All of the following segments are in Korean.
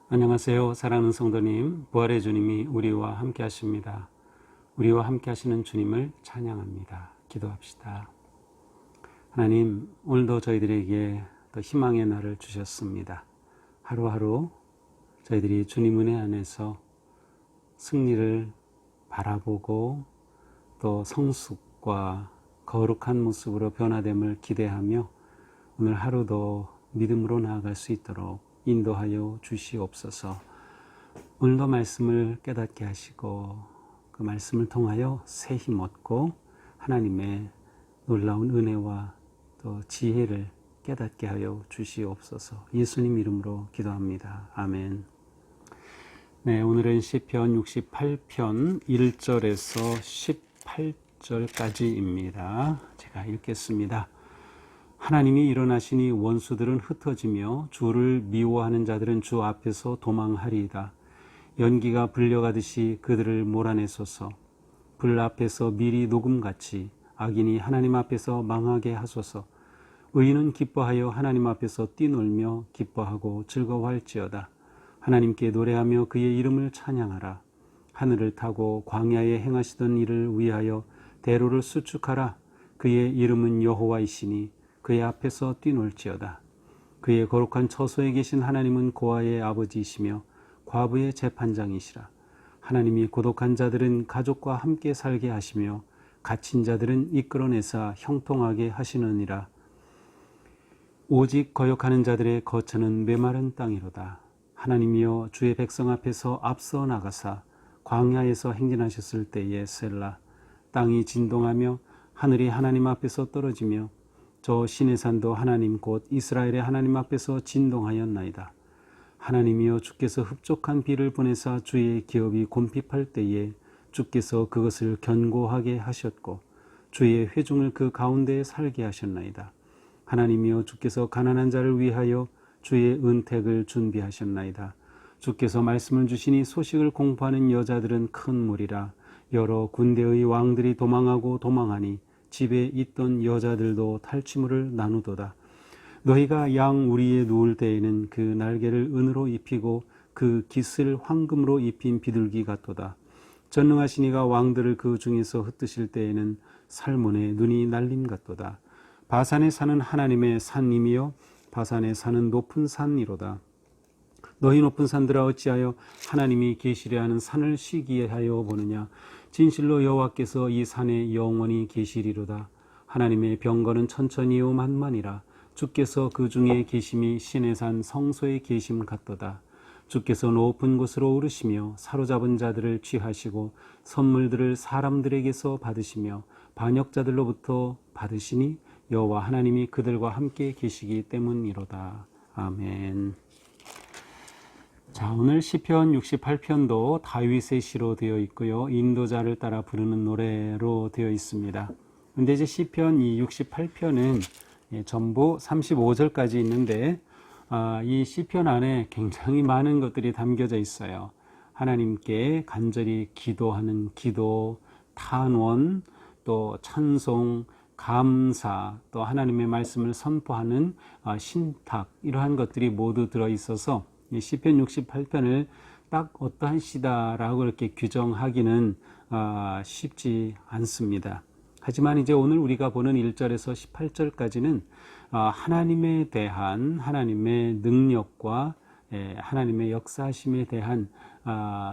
안녕하세요. 사랑하는 성도님, 부활의 주님이 우리와 함께 하십니다. 우리와 함께 하시는 주님을 찬양합니다. 기도합시다. 하나님, 오늘도 저희들에게 또 희망의 날을 주셨습니다. 하루하루 저희들이 주님 은혜 안에서 승리를 바라보고 또 성숙과 거룩한 모습으로 변화됨을 기대하며 오늘 하루도 믿음으로 나아갈 수 있도록 인도하여 주시옵소서. 오늘도 말씀을 깨닫게 하시고 그 말씀을 통하여 새 힘 얻고 하나님의 놀라운 은혜와 또 지혜를 깨닫게 하여 주시옵소서. 예수님 이름으로 기도합니다. 아멘. 네, 오늘은 시편 68편 1절에서 18절까지입니다. 제가 읽겠습니다. 하나님이 일어나시니 원수들은 흩어지며 주를 미워하는 자들은 주 앞에서 도망하리이다. 연기가 불려가듯이 그들을 몰아내소서. 불 앞에서 밀이 녹음같이 악인이 하나님 앞에서 망하게 하소서. 의인은 기뻐하여 하나님 앞에서 뛰놀며 기뻐하고 즐거워할지어다. 하나님께 노래하며 그의 이름을 찬양하라. 하늘을 타고 광야에 행하시던 일을 위하여 대로를 수축하라. 그의 이름은 여호와이시니 그의 앞에서 뛰놀지어다. 그의 거룩한 처소에 계신 하나님은 고아의 아버지이시며 과부의 재판장이시라. 하나님이 고독한 자들은 가족과 함께 살게 하시며 갇힌 자들은 이끌어내사 형통하게 하시느니라. 오직 거역하는 자들의 거처는 메마른 땅이로다. 하나님이여 주의 백성 앞에서 앞서 나가사 광야에서 행진하셨을 때에 셀라. 땅이 진동하며 하늘이 하나님 앞에서 떨어지며 저 시내산도 하나님 곧 이스라엘의 하나님 앞에서 진동하였나이다. 하나님이여 주께서 흡족한 비를 보내사 주의 기업이 곰핍할 때에 주께서 그것을 견고하게 하셨고 주의 회중을 그 가운데에 살게 하셨나이다. 하나님이여 주께서 가난한 자를 위하여 주의 은택을 준비하셨나이다. 주께서 말씀을 주시니 소식을 공포하는 여자들은 큰 무리라. 여러 군대의 왕들이 도망하고 도망하니 집에 있던 여자들도 탈취물을 나누도다. 너희가 양 우리에 누울 때에는 그 날개를 은으로 입히고 그 깃을 황금으로 입힌 비둘기 같도다. 전능하신 이가 왕들을 그 중에서 흩으실 때에는 살몬의 눈이 날림 같도다. 바산에 사는 하나님의 산임이여 바산에 사는 높은 산이로다. 너희 높은 산들아 어찌하여 하나님이 계시려 하는 산을 쉬게 하여 보느냐. 진실로 여호와께서 이 산에 영원히 계시리로다. 하나님의 병거는 천천히요 만만이라. 주께서 그 중에 계심이 시내산 성소에 계심 같도다. 주께서 높은 곳으로 오르시며 사로잡은 자들을 취하시고 선물들을 사람들에게서 받으시며 반역자들로부터 받으시니 여호와 하나님이 그들과 함께 계시기 때문이로다. 아멘. 자, 오늘 시편 68편도 다윗의 시로 되어 있고요. 인도자를 따라 부르는 노래로 되어 있습니다. 근데 이제 시편 이 68편은 전부 35절까지 있는데 이 시편 안에 굉장히 많은 것들이 담겨져 있어요. 하나님께 간절히 기도하는 기도, 탄원, 또 찬송, 감사, 또 하나님의 말씀을 선포하는 신탁, 이러한 것들이 모두 들어 있어서 이 시편 68편을 딱 어떠한 시다라고 이렇게 규정하기는 쉽지 않습니다. 하지만 이제 오늘 우리가 보는 1절에서 18절까지는 하나님에 대한 하나님의 능력과 하나님의 역사하심에 대한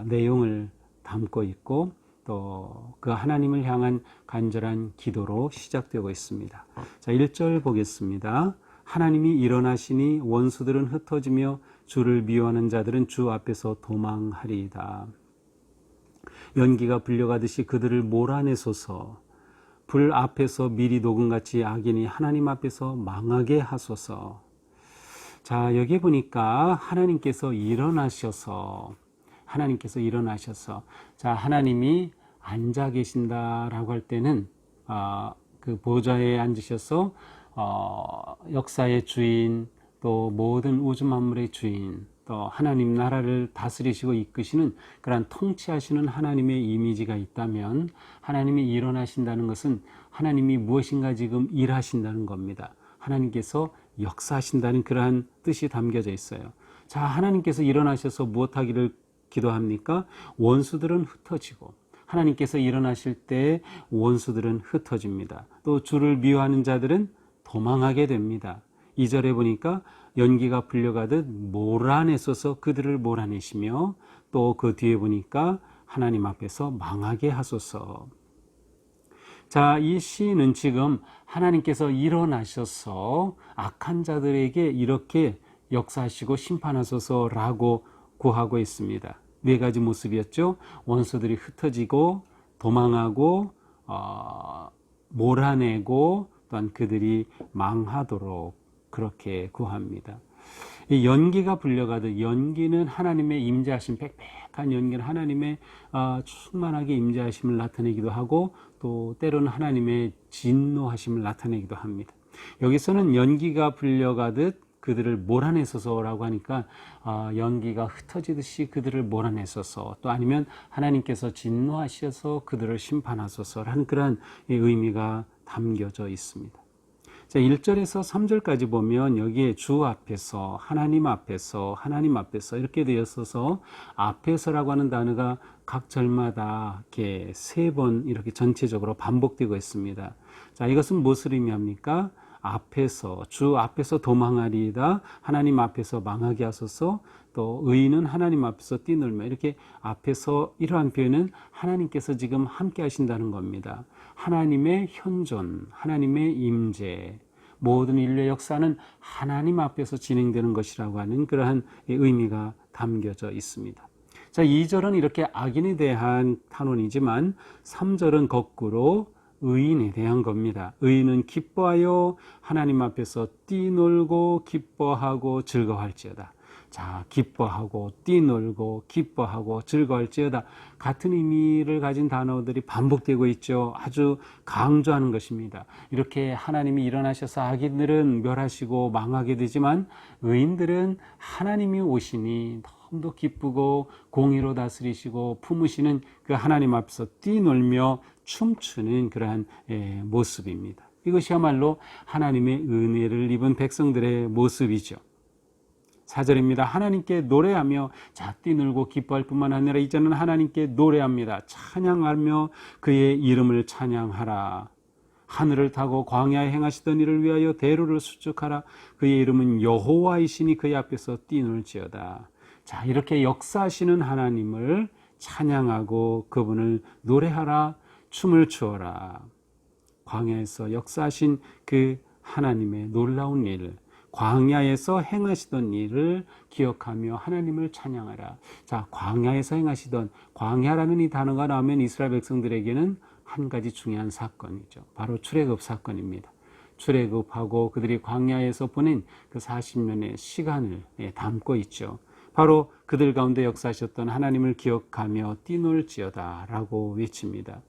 내용을 담고 있고 또 그 하나님을 향한 간절한 기도로 시작되고 있습니다. 자, 1절 보겠습니다. 하나님이 일어나시니 원수들은 흩어지며 주를 미워하는 자들은 주 앞에서 도망하리이다. 연기가 불려가듯이 그들을 몰아내소서. 불 앞에서 밀이 녹음같이 악인이 하나님 앞에서 망하게 하소서. 자, 여기 보니까 하나님께서 일어나셔서 자, 하나님이 앉아 계신다라고 할 때는 그 보좌에 앉으셔서 역사의 주인, 또 모든 우주 만물의 주인, 또 하나님 나라를 다스리시고 이끄시는 그러한 통치하시는 하나님의 이미지가 있다면 하나님이 일어나신다는 것은 하나님이 무엇인가 지금 일하신다는 겁니다. 하나님께서 역사하신다는 그러한 뜻이 담겨져 있어요. 자, 하나님께서 일어나셔서 무엇하기를 기도합니까? 원수들은 흩어지고, 하나님께서 일어나실 때 원수들은 흩어집니다. 또 주를 미워하는 자들은 도망하게 됩니다. 2절에 보니까 연기가 불려가듯 몰아내소서 그들을 몰아내시며, 또 그 뒤에 보니까 하나님 앞에서 망하게 하소서. 자, 이 시인은 지금 하나님께서 일어나셔서 악한 자들에게 이렇게 역사하시고 심판하소서라고 구하고 있습니다. 네 가지 모습이었죠. 원수들이 흩어지고 도망하고 몰아내고 또한 그들이 망하도록 그렇게 구합니다. 이 연기가 불려가듯, 연기는 하나님의 임재하심, 빽빽한 연기는 하나님의 충만하게 임재하심을 나타내기도 하고, 또 때로는 하나님의 진노하심을 나타내기도 합니다. 여기서는 연기가 불려가듯 그들을 몰아내소서라고 하니까 연기가 흩어지듯이 그들을 몰아내소서, 또 아니면 하나님께서 진노하셔서 그들을 심판하소서라는 그런 의미가 담겨져 있습니다. 자, 1절에서 3절까지 보면 여기에 주 앞에서, 하나님 앞에서, 하나님 앞에서 이렇게 되어 있어서 앞에서라고 하는 단어가 각 절마다 이렇게 3번 이렇게 전체적으로 반복되고 있습니다. 자, 이것은 무엇을 의미합니까? 앞에서, 주 앞에서 도망하리이다, 하나님 앞에서 망하게 하소서, 또 의인은 하나님 앞에서 뛰놀며, 이렇게 앞에서 이러한 표현은 하나님께서 지금 함께 하신다는 겁니다. 하나님의 현존, 하나님의 임재, 모든 인류의 역사는 하나님 앞에서 진행되는 것이라고 하는 그러한 의미가 담겨져 있습니다. 자, 2절은 이렇게 악인에 대한 탄원이지만 3절은 거꾸로 의인에 대한 겁니다. 의인은 기뻐하여 하나님 앞에서 뛰놀고 기뻐하고 즐거워할지어다. 자, 기뻐하고 뛰놀고 기뻐하고 즐거워할지어다, 같은 의미를 가진 단어들이 반복되고 있죠. 아주 강조하는 것입니다. 이렇게 하나님이 일어나셔서 악인들은 멸하시고 망하게 되지만 의인들은 하나님이 오시니 너무도 기쁘고 공의로 다스리시고 품으시는 그 하나님 앞에서 뛰놀며 춤추는 그러한 모습입니다. 이것이야말로 하나님의 은혜를 입은 백성들의 모습이죠. 4절입니다. 하나님께 노래하며 자, 뛰놀고 기뻐할 뿐만 아니라 이제는 하나님께 노래합니다. 찬양하며 그의 이름을 찬양하라. 하늘을 타고 광야에 행하시던 일을 위하여 대로를 수축하라. 그의 이름은 여호와이시니 그의 앞에서 뛰놀지어다. 자, 이렇게 역사하시는 하나님을 찬양하고 그분을 노래하라, 춤을 추어라. 광야에서 역사하신 그 하나님의 놀라운 일을, 광야에서 행하시던 일을 기억하며 하나님을 찬양하라. 자, 광야에서 행하시던, 광야라는 이 단어가 나오면 이스라엘 백성들에게는 한 가지 중요한 사건이죠. 바로 출애굽 사건입니다. 출애굽하고 그들이 광야에서 보낸 그 40년의 시간을 담고 있죠. 바로 그들 가운데 역사하셨던 하나님을 기억하며 뛰놀지어다 라고 외칩니다.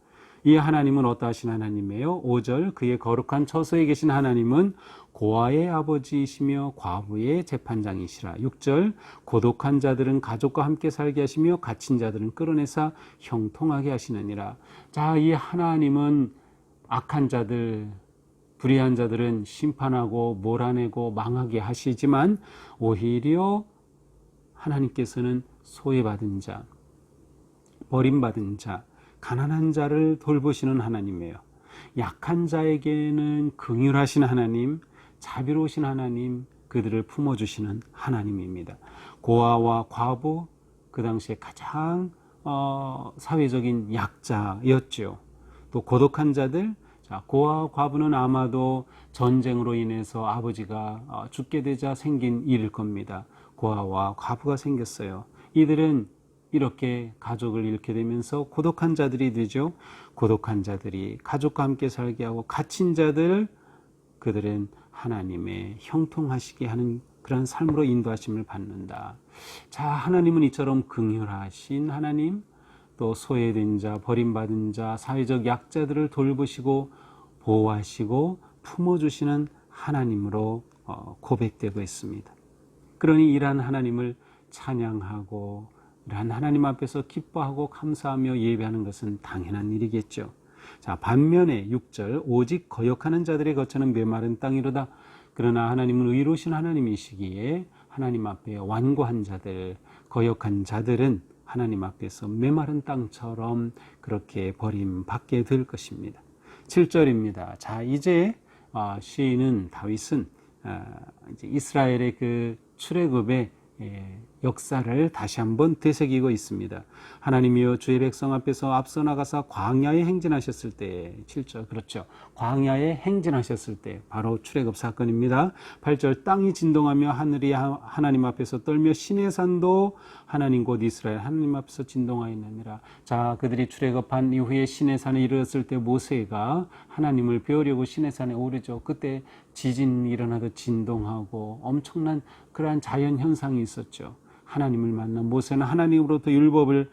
이 하나님은 어떠하신 하나님이에요? 5절, 그의 거룩한 처소에 계신 하나님은 고아의 아버지이시며 과부의 재판장이시라. 6절, 고독한 자들은 가족과 함께 살게 하시며 갇힌 자들은 끌어내사 형통하게 하시느니라. 자, 이 하나님은 악한 자들, 불의한 자들은 심판하고 몰아내고 망하게 하시지만 오히려 하나님께서는 소외받은 자, 버림받은 자, 가난한 자를 돌보시는 하나님이에요. 약한 자에게는 긍휼하신 하나님, 자비로우신 하나님, 그들을 품어주시는 하나님입니다. 고아와 과부, 그 당시에 가장 사회적인 약자였죠. 또 고독한 자들, 자, 고아와 과부는 아마도 전쟁으로 인해서 아버지가 죽게 되자 생긴 일일 겁니다. 고아와 과부가 생겼어요. 이들은 이렇게 가족을 잃게 되면서 고독한 자들이 되죠. 고독한 자들이 가족과 함께 살게 하고 갇힌 자들, 그들은 하나님의 형통하시게 하는 그런 삶으로 인도하심을 받는다. 자, 하나님은 이처럼 긍휼하신 하나님, 또 소외된 자, 버림받은 자, 사회적 약자들을 돌보시고 보호하시고 품어주시는 하나님으로 고백되고 있습니다. 그러니 이러한 하나님을 찬양하고 이러한 하나님 앞에서 기뻐하고 감사하며 예배하는 것은 당연한 일이겠죠. 자, 반면에 6절, 오직 거역하는 자들의 거처는 메마른 땅이로다. 그러나 하나님은 의로우신 하나님이시기에 하나님 앞에 완고한 자들, 거역한 자들은 하나님 앞에서 메마른 땅처럼 그렇게 버림받게 될 것입니다. 7절입니다. 자, 이제 시인은 다윗은 이제 이스라엘의 그 출애굽의 역사를 다시 한번 되새기고 있습니다. 하나님이여 주의 백성 앞에서 앞서 나가사 광야에 행진하셨을 때, 7절 그렇죠. 광야에 행진하셨을 때 바로 출애굽 사건입니다. 8절 땅이 진동하며 하늘이 하나님 앞에서 떨며 시내산도 하나님 곧 이스라엘 하나님 앞에서 진동하였느니라. 자, 그들이 출애굽한 이후에 시내산에 이르렀을 때 모세가 하나님을 배우려고 시내산에 오르죠. 그때 지진이 일어나도 진동하고 엄청난 그러한 자연 현상이 있었죠. 하나님을 만나 모세는 하나님으로부터 율법을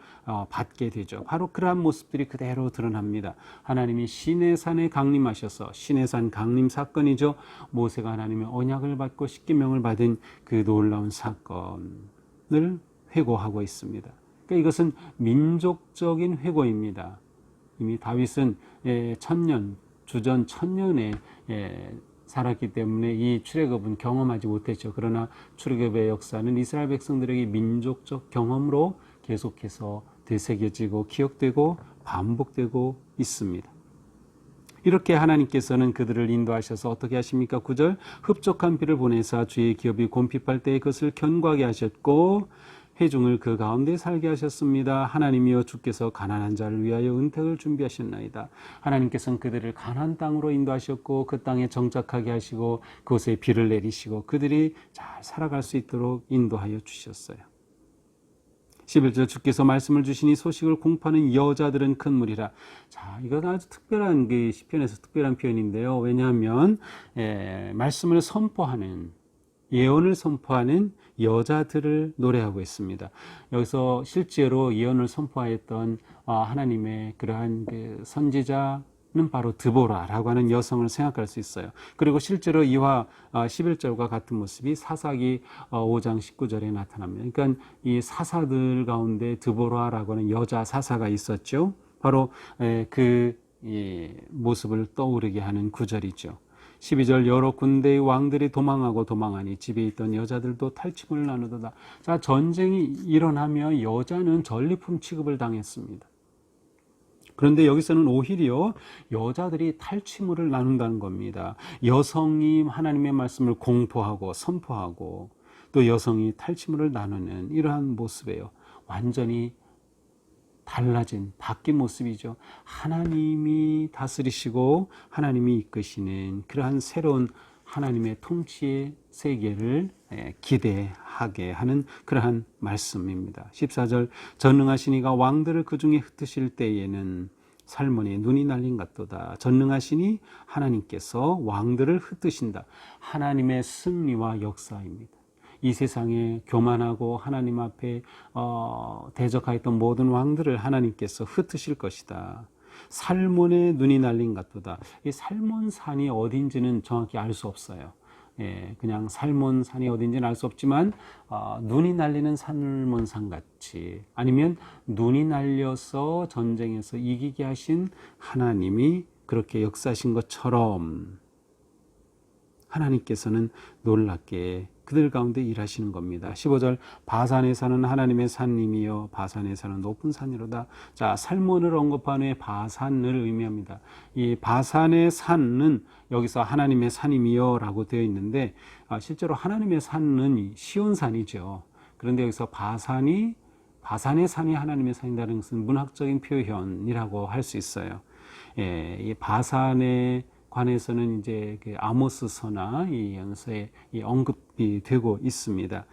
받게 되죠. 바로 그러한 모습들이 그대로 드러납니다. 하나님이 시내산에 강림하셔서, 시내산 강림 사건이죠. 모세가 하나님의 언약을 받고 십계명을 받은 그 놀라운 사건을 회고하고 있습니다. 그러니까 이것은 민족적인 회고입니다. 이미 다윗은 주전 1000년에 살았기 때문에 이 출애굽은 경험하지 못했죠. 그러나 출애굽의 역사는 이스라엘 백성들에게 민족적 경험으로 계속해서 되새겨지고 기억되고 반복되고 있습니다. 이렇게 하나님께서는 그들을 인도하셔서 어떻게 하십니까? 9절 흡족한 비를 보내사 주의 기업이 곰핍할 때에 그것을 견고하게 하셨고 회중을 그 가운데 살게 하셨습니다. 하나님이여 주께서 가난한 자를 위하여 은택을 준비하셨나이다. 하나님께서는 그들을 가나안 땅으로 인도하셨고 그 땅에 정착하게 하시고 그곳에 비를 내리시고 그들이 잘 살아갈 수 있도록 인도하여 주셨어요. 11절 주께서 말씀을 주시니 소식을 공포하는 여자들은 큰 무리라. 자, 이건 아주 특별한 그 시편에서 특별한 표현인데요. 왜냐하면 말씀을 선포하는 예언을 선포하는 여자들을 노래하고 있습니다. 여기서 실제로 예언을 선포하였던 하나님의 그러한 그 선지자는 바로 드보라라고 하는 여성을 생각할 수 있어요. 그리고 실제로 이와 11절과 같은 모습이 사사기 5장 19절에 나타납니다. 그러니까 이 사사들 가운데 드보라라고 하는 여자 사사가 있었죠. 바로 그 모습을 떠오르게 하는 구절이죠. 12절 여러 군대의 왕들이 도망하고 도망하니 집에 있던 여자들도 탈취물을 나누도다. 자, 전쟁이 일어나며 여자는 전리품 취급을 당했습니다. 그런데 여기서는 오히려 여자들이 탈취물을 나눈다는 겁니다. 여성이 하나님의 말씀을 공포하고 선포하고 또 여성이 탈취물을 나누는 이러한 모습이에요. 완전히 달라진 바뀐 모습이죠. 하나님이 다스리시고 하나님이 이끄시는 그러한 새로운 하나님의 통치의 세계를 기대하게 하는 그러한 말씀입니다. 14절 전능하신 이가 왕들을 그 중에 흩으실 때에는 살몬의 눈이 날린 같도다. 전능하시니 하나님께서 왕들을 흩으신다. 하나님의 승리와 역사입니다. 이 세상에 교만하고 하나님 앞에 대적하였던 모든 왕들을 하나님께서 흩으실 것이다. 살몬의 눈이 날린 같도다. 이 살몬산이 어딘지는 정확히 알 수 없어요. 그냥 살몬산이 어딘지는 알 수 없지만 눈이 날리는 살몬산 같이 아니면 눈이 날려서 전쟁에서 이기게 하신 하나님이 그렇게 역사하신 것처럼 하나님께서는 놀랍게 그들 가운데 일하시는 겁니다. 15절 바산에 사는 하나님의 산님이여 바산에 사는 높은 산이로다. 자, 살몬을 언급한 후에 바산을 의미합니다. 이 바산의 산은 여기서 하나님의 산임이여 라고 되어 있는데 실제로 하나님의 산은 시온산이죠. 그런데 여기서 바산의 산이 하나님의 산이라는 것은 문학적인 표현이라고 할 수 있어요. 이 바산의 관해서는 이제 그 아모스서나 이 연서에 이 언급이 되고 있습니다.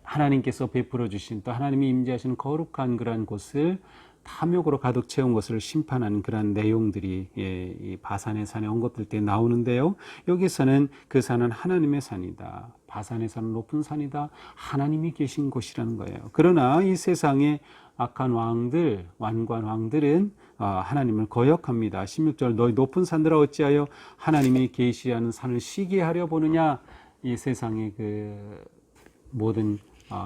하나님께서 베풀어 주신 또 하나님이 임재하시는 거룩한 그러한 곳을 탐욕으로 가득 채운 것을 심판하는 그런 내용들이 이 바산의 산에 언급될 때 나오는데요. 여기서는 그 산은 하나님의 산이다. 바산의 산은 높은 산이다. 하나님이 계신 곳이라는 거예요. 그러나 이 세상에 악한 왕들, 완고한 왕들은 하나님을 거역합니다. 16절 너희 높은 산들아 어찌하여 하나님이 계시하는 산을 시기에 하려 보느냐. 이 세상의 그 모든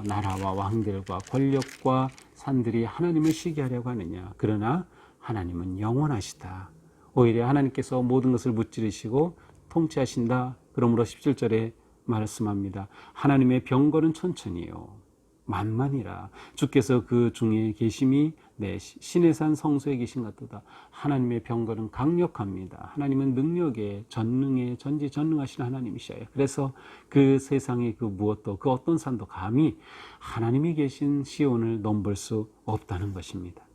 나라와 왕들과 권력과 산들이 하나님을 시기하려고 하느냐. 그러나 하나님은 영원하시다. 오히려 하나님께서 모든 것을 무찌르시고 통치하신다. 그러므로 17절에 말씀합니다. 하나님의 병거는 천천히요 만만이라. 주께서 그 중에 계심이 신의 산 성소에 계신 같도다. 하나님의 병거는 강력합니다. 하나님은 능력에 전능에 전지전능하신 하나님이셔요. 그래서 그 세상의 그 무엇도 그 어떤 산도 감히 하나님이 계신 시온을 넘볼 수 없다는 것입니다.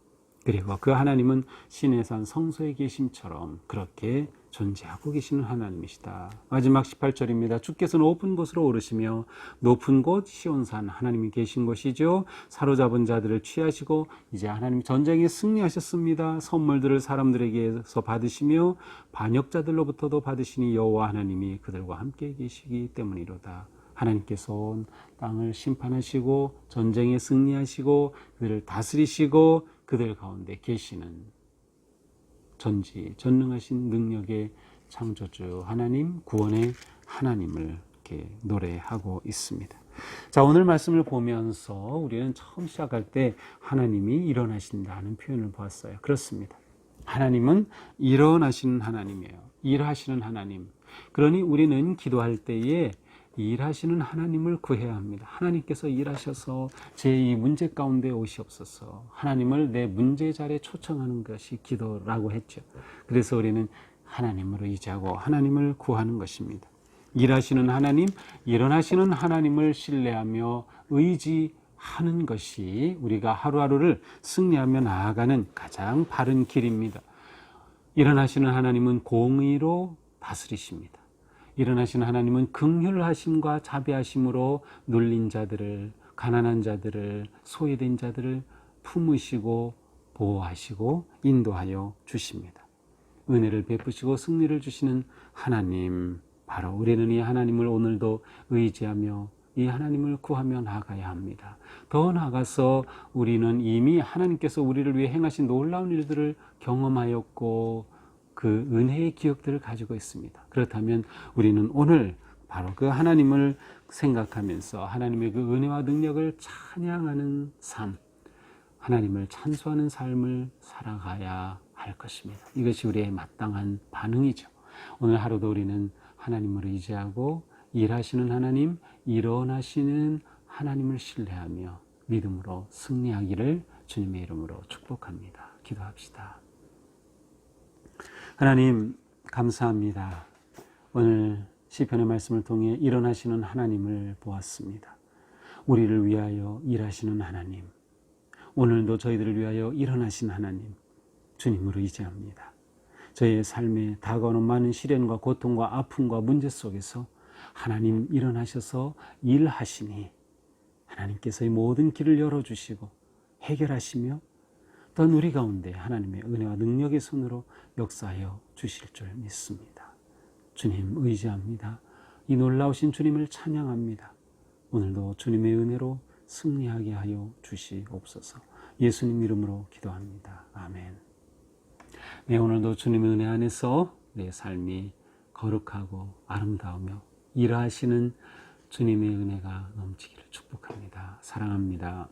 그리고 그 하나님은 신의 산 성소에 계심처럼 그렇게 존재하고 계시는 하나님이시다. 마지막 18절입니다. 주께서 높은 곳으로 오르시며 높은 곳 시온산 하나님이 계신 곳이죠. 사로잡은 자들을 취하시고 이제 하나님 전쟁에 승리하셨습니다. 선물들을 사람들에게서 받으시며 반역자들로부터도 받으시니 여호와 하나님이 그들과 함께 계시기 때문이로다. 하나님께서 온 땅을 심판하시고 전쟁에 승리하시고 그들을 다스리시고 그들 가운데 계시는 전지전능하신 능력의 창조주 하나님, 구원의 하나님을 이렇게 노래하고 있습니다. 자, 오늘 말씀을 보면서 우리는 처음 시작할 때 하나님이 일어나신다는 표현을 보았어요. 그렇습니다. 하나님은 일어나시는 하나님이에요. 일하시는 하나님. 그러니 우리는 기도할 때에 일하시는 하나님을 구해야 합니다. 하나님께서 일하셔서 제 이 문제 가운데 오시옵소서. 하나님을 내 문제 자리에 초청하는 것이 기도라고 했죠. 그래서 우리는 하나님으로 의지하고 하나님을 구하는 것입니다. 일하시는 하나님, 일어나시는 하나님을 신뢰하며 의지하는 것이 우리가 하루하루를 승리하며 나아가는 가장 바른 길입니다. 일어나시는 하나님은 공의로 다스리십니다. 일어나시는 하나님은 긍휼하심과 자비하심으로 눌린 자들을, 가난한 자들을, 소외된 자들을 품으시고 보호하시고 인도하여 주십니다. 은혜를 베푸시고 승리를 주시는 하나님, 바로 우리는 이 하나님을 오늘도 의지하며 이 하나님을 구하며 나아가야 합니다. 더 나아가서 우리는 이미 하나님께서 우리를 위해 행하신 놀라운 일들을 경험하였고 그 은혜의 기억들을 가지고 있습니다. 그렇다면 우리는 오늘 바로 그 하나님을 생각하면서 하나님의 그 은혜와 능력을 찬양하는 삶, 하나님을 찬송하는 삶을 살아가야 할 것입니다. 이것이 우리의 마땅한 반응이죠. 오늘 하루도 우리는 하나님을 의지하고 일하시는 하나님, 일어나시는 하나님을 신뢰하며 믿음으로 승리하기를 주님의 이름으로 축복합니다. 기도합시다. 하나님 감사합니다. 오늘 시편의 말씀을 통해 일어나시는 하나님을 보았습니다. 우리를 위하여 일하시는 하나님, 오늘도 저희들을 위하여 일어나신 하나님, 주님을 의지합니다. 저희의 삶에 다가오는 많은 시련과 고통과 아픔과 문제 속에서 하나님 일어나셔서 일하시니 하나님께서 이 모든 길을 열어주시고 해결하시며 또한 우리 가운데 하나님의 은혜와 능력의 손으로 역사하여 주실 줄 믿습니다. 주님 의지합니다. 이 놀라우신 주님을 찬양합니다. 오늘도 주님의 은혜로 승리하게 하여 주시옵소서. 예수님 이름으로 기도합니다. 아멘. 네, 오늘도 주님의 은혜 안에서 내 삶이 거룩하고 아름다우며 일하시는 주님의 은혜가 넘치기를 축복합니다. 사랑합니다.